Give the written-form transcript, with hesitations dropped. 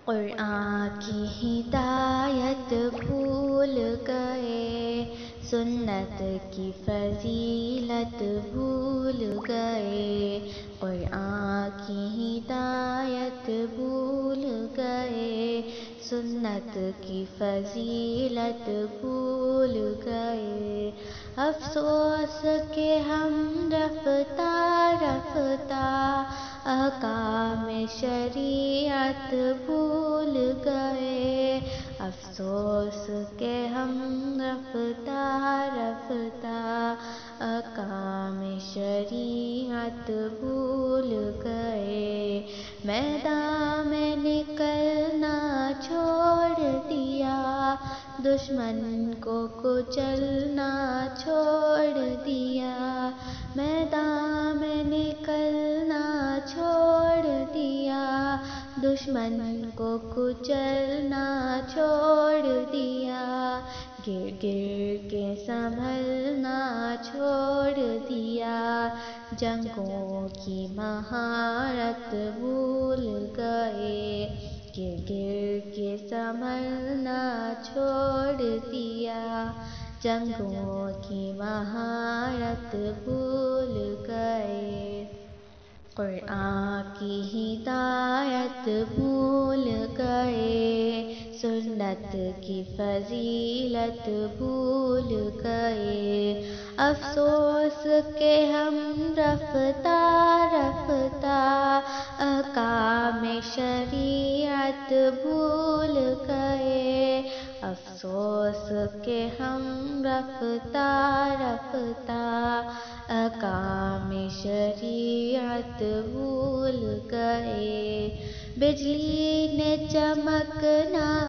قرآن کی ہدایت بھول گئے، سنت کی فضیلت بھول گئے، قرآن کی ہدایت بھول گئے، سنت کی فضیلت بھول گئے۔ افسوس کہ ہم رفتہ رفتہ احکام شریعت بھول گئے، افسوس کہ ہم رفتہ رفتہ احکام شریعت بھول گئے۔ میدان میں نکلنا چھوڑ دیا، دشمن کو کچلنا چھوڑ دیا، میدان میں نکلنا چھوڑ دیا، دشمن کو کچلنا چھوڑ دیا، گر گر کے سنبھلنا چھوڑ دیا، جنگوں کی مہارت بھول گئے، گر گر کے سنبھلنا چھوڑ دیا، جنگوں کی مہارت بھول گئے۔ قرآن کی ہدایت بھول گئے، سنت کی فضیلت بھول گئے، افسوس کہ ہم رفتہ رفتہ احکام شریعت بھول گئے، افسوس کہ ہم رفتہ رفتہ احکام شریعت بھول گئے۔ بجلی نے چمکنا